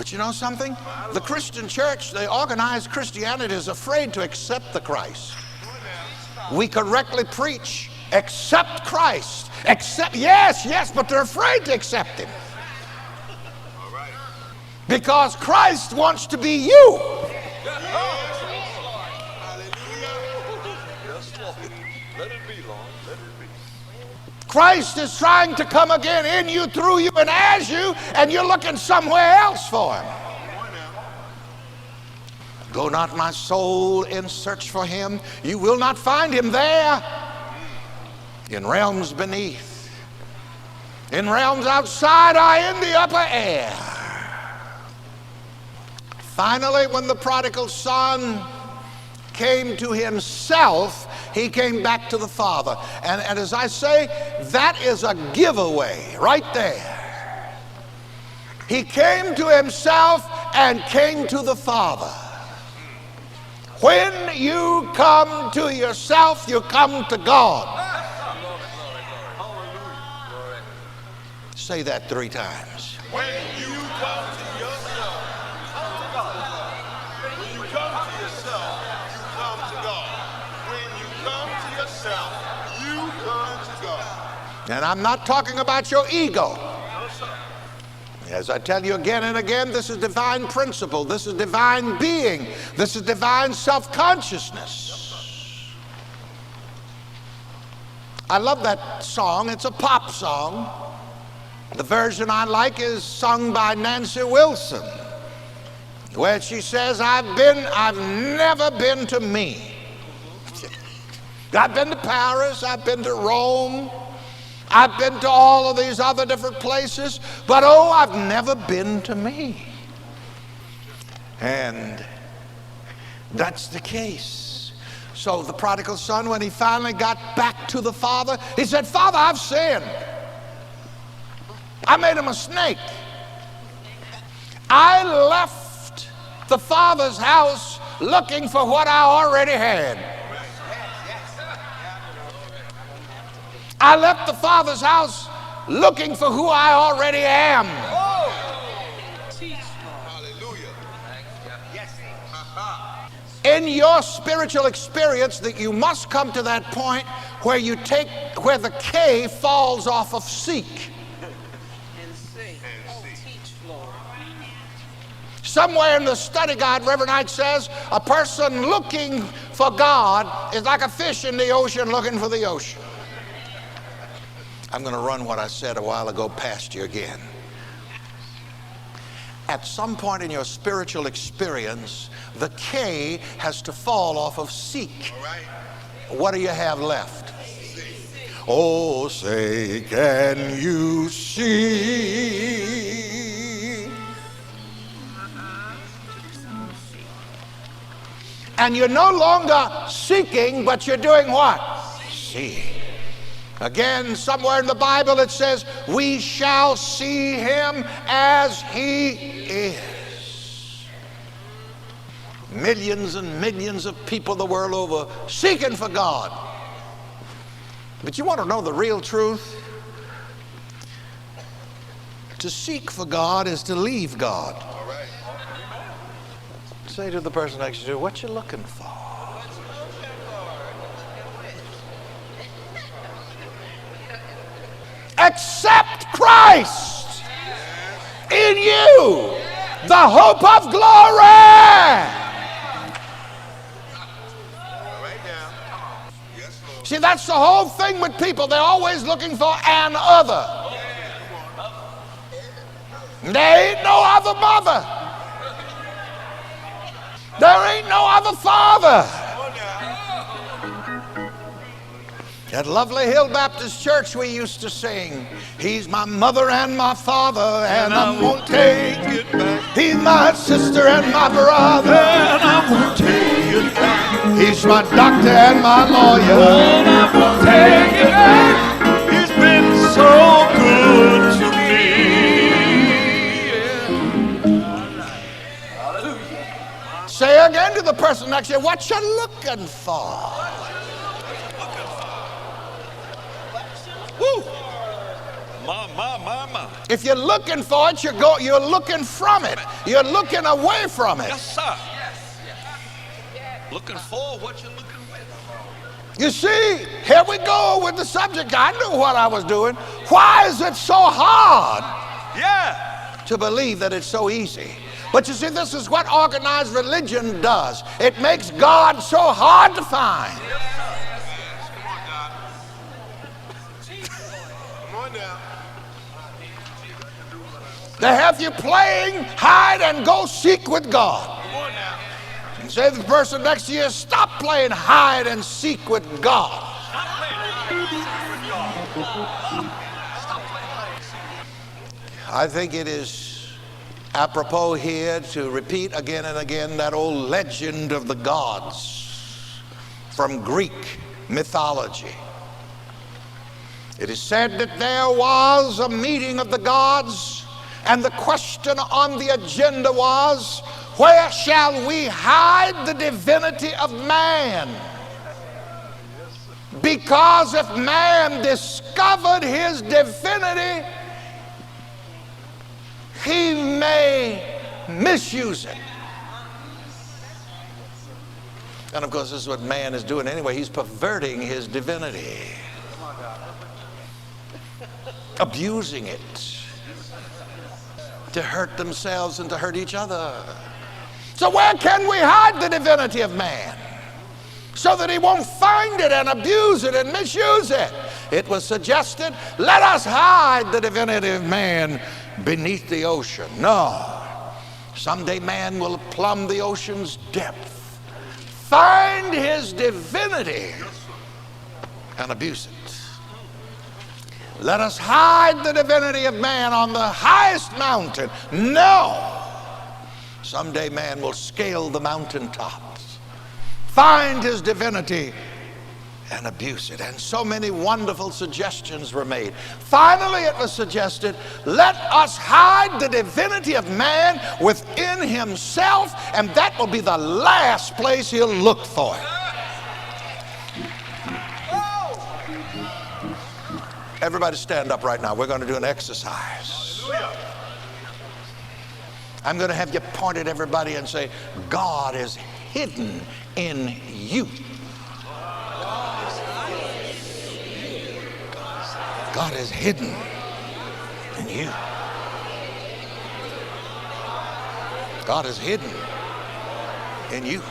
But you know something? The Christian church, the organized Christianity, is afraid to accept the Christ. We correctly preach, accept Christ. Accept, yes, but they're afraid to accept him. Because Christ wants to be you. Christ is trying to come again in you, through you, and as you, and you're looking somewhere else for him. Go not my soul in search for him. You will not find him there. In realms beneath, in realms outside, or in the upper air. Finally, when the prodigal son came to himself, he came back to the Father. And as I say, that is a giveaway right there. He came to himself and came to the Father. When you come to yourself, you come to God. Say that 3 times. When you come to yourself, come to God. When you come to yourself, you come to God. When you come to yourself, you come to God. And I'm not talking about your ego. As I tell you again and again, this is divine principle. This is divine being. This is divine self-consciousness. I love that song. It's a pop song. The version I like is sung by Nancy Wilson, where she says, I've never been to me. I've been to Paris, I've been to Rome, I've been to all of these other different places, but oh, I've never been to me. And that's the case. So the prodigal son, when he finally got back to the Father, he said, Father, I've sinned. I made him a snake. I left the Father's house looking for what I already had. I left the Father's house looking for who I already am. In your spiritual experience, that you must come to that point where where the K falls off of seek. Somewhere in the study guide, Reverend Knight says, a person looking for God is like a fish in the ocean looking for the ocean. I'm going to run what I said a while ago past you again. At some point in your spiritual experience, the K has to fall off of seek. What do you have left? Oh, say, can you see? And you're no longer seeking, but you're doing what? Seeing. Again, somewhere in the Bible it says, we shall see him as he is. Millions and millions of people the world over seeking for God. But you want to know the real truth? To seek for God is to leave God. Say to the person next to you, what you looking for? Accept Christ in you, the hope of glory. See, that's the whole thing with people. They're always looking for an other. There ain't no other mother. There ain't no other father. At Lovely Hill Baptist Church we used to sing, he's my mother and my father, and I won't take it back. He's my sister and my brother, and I won't take it back. He's my doctor and my lawyer, and I won't take it back. He's been so good to me. Say again to the person next to you, what you looking for? Woo. My. If you're looking for it, you're looking from it. You're looking away from it. Yes, sir. Looking for what you're looking with. You see, here we go with the subject. I knew what I was doing. Why is it so hard to believe that it's so easy? But you see, this is what organized religion does. It makes God so hard to find. They have you playing hide and go seek with God. And say to the person next to you, stop playing hide and seek with God. I think it is apropos here to repeat again and again that old legend of the gods from Greek mythology. It is said that there was a meeting of the gods, and the question on the agenda was, where shall we hide the divinity of man? Because if man discovered his divinity, he may misuse it. And of course, this is what man is doing anyway. He's perverting his divinity, abusing it to hurt themselves and to hurt each other. So where can we hide the divinity of man so that he won't find it and abuse it and misuse it? It was suggested, let us hide the divinity of man beneath the ocean. No. Someday man will plumb the ocean's depth, find his divinity, and abuse it. Let us hide the divinity of man on the highest mountain. No. Someday man will scale the mountaintops, find his divinity, and abuse it. And so many wonderful suggestions were made. Finally, it was suggested, let us hide the divinity of man within himself, and that will be the last place he'll look for it. Everybody stand up right now. We're going to do an exercise. I'm going to have you point at everybody and say, God is hidden in you. God is hidden in you. God is hidden in you.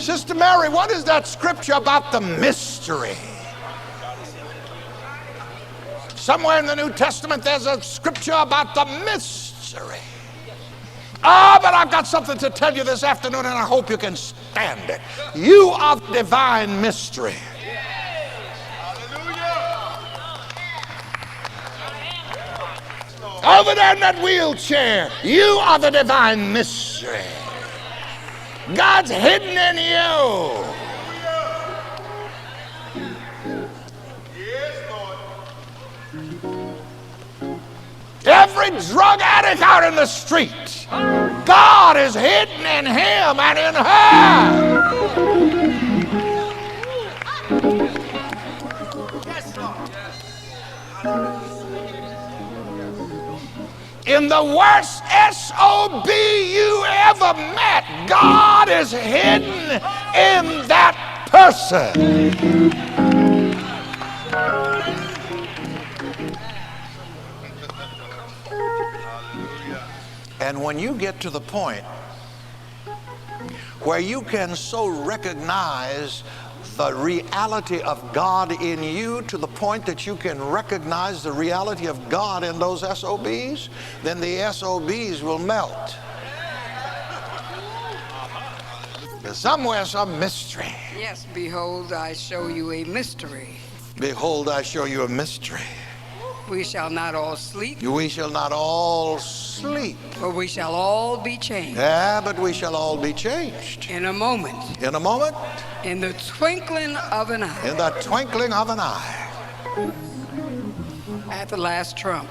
Sister Mary, what is that scripture about the mystery? Somewhere in the New Testament there's a scripture about the mystery. But I've got something to tell you this afternoon, and I hope you can stand it. You are the divine mystery. Over there in that wheelchair, you are the divine mystery. God's hidden in you. Every drug addict out in the street, God is hidden in him and in her. In the worst SOB you ever met, God is hidden in that person. And when you get to the point where you can so recognize the reality of God in you to the point that you can recognize the reality of God in those SOBs, then the SOBs will melt. There's somewhere some mystery. Yes, behold, I show you a mystery. Behold, I show you a mystery. We shall not all sleep. We shall not all sleep. But we shall all be changed. Yeah, but we shall all be changed. In a moment. In a moment. In the twinkling of an eye. In the twinkling of an eye. At the last trump.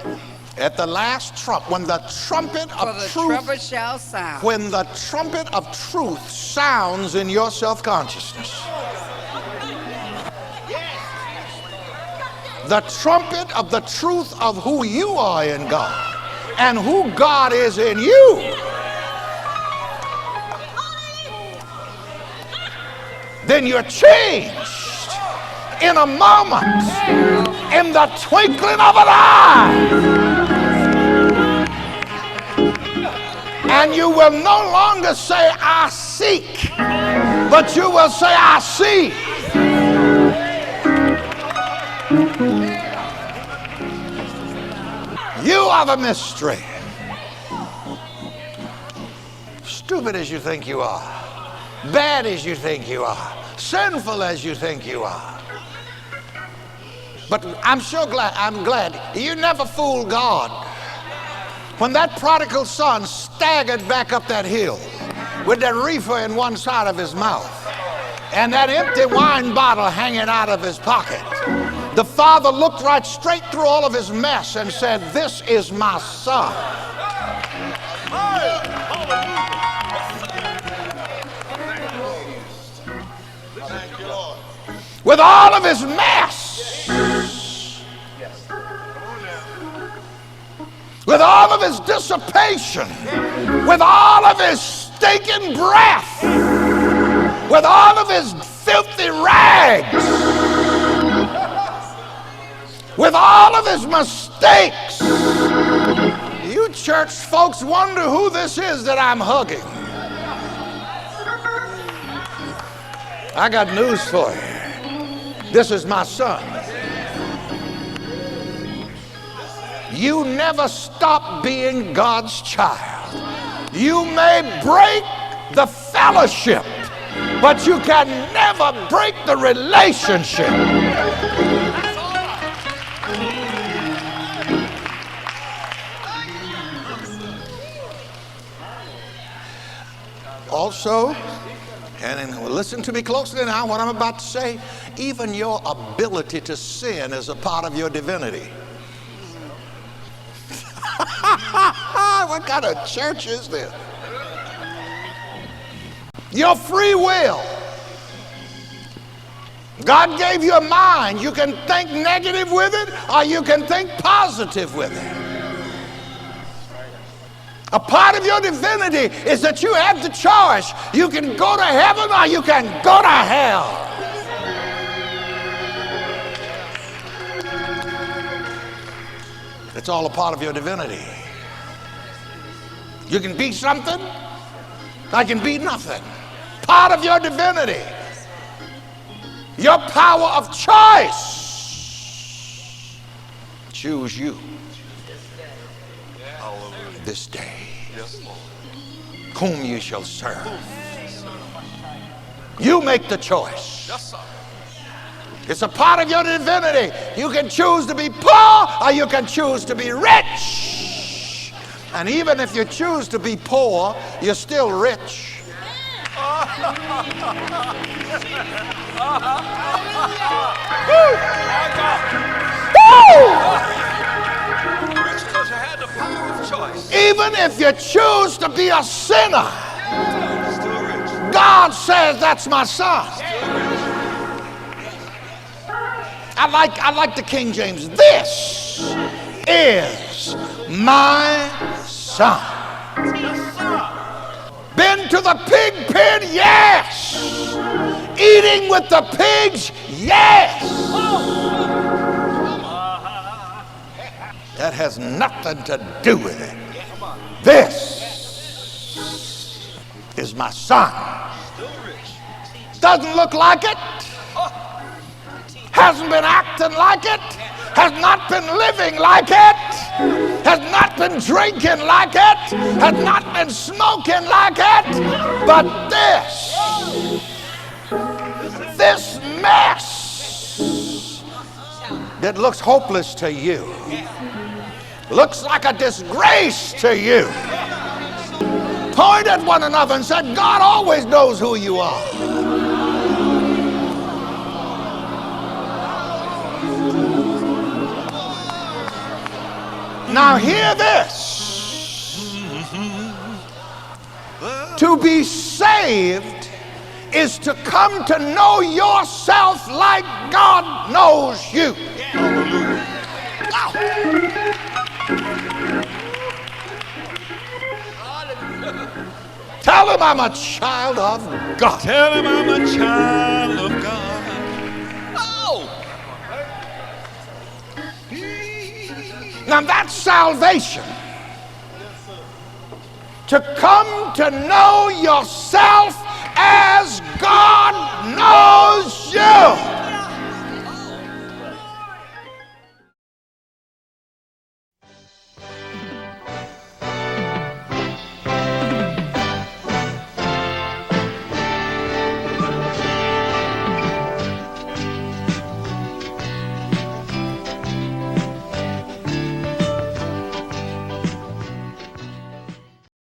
At the last trump, when the trumpet of For the truth, trumpet shall sound. when the trumpet of truth sounds in your self-consciousness. the trumpet of the truth of who you are in God and who God is in you, then you're changed in a moment, in the twinkling of an eye. And you will no longer say, I seek, but you will say, I see. You are the mystery. Stupid as you think you are, bad as you think you are, sinful as you think you are. But I'm glad you never fooled God. When that prodigal son staggered back up that hill with that reefer in one side of his mouth and that empty wine bottle hanging out of his pocket, the father looked right straight through all of his mess and said, this is my son. With all of his mess, with all of his dissipation, with all of his stinking breath, with all of his filthy rags, with all of his mistakes. You church folks wonder who this is that I'm hugging. I got news for you. This is my son. You never stop being God's child. You may break the fellowship, but you can never break the relationship. Also, and listen to me closely now, what I'm about to say, even your ability to sin is a part of your divinity. What kind of church is this? Your free will. God gave you a mind. You can think negative with it or you can think positive with it. A part of your divinity is that you have the choice. You can go to heaven or you can go to hell. It's all a part of your divinity. You can be something, I can be nothing. Part of your divinity. Your power of choice. Choose you this day whom you shall serve. You make the choice. It's a part of your divinity. You can choose to be poor or you can choose to be rich. And even if you choose to be poor, you're still rich. Even if you choose to be a sinner, God says, that's my son. I like the King James. This is my son. Been to the pig pen? Yes. Eating with the pigs? Yes. That has nothing to do with it. This is my son. Doesn't look like it. Hasn't been acting like it. Has not been living like it. Has not been drinking like it. Has not been smoking like it. But this mess that looks hopeless to you, looks like a disgrace to you, point at one another and said, God always knows who you are. Now hear this. To be saved is to come to know yourself like God knows you. Tell him I'm a child of God. Tell him I'm a child of God. Oh! Now that's salvation. To come to know yourself as God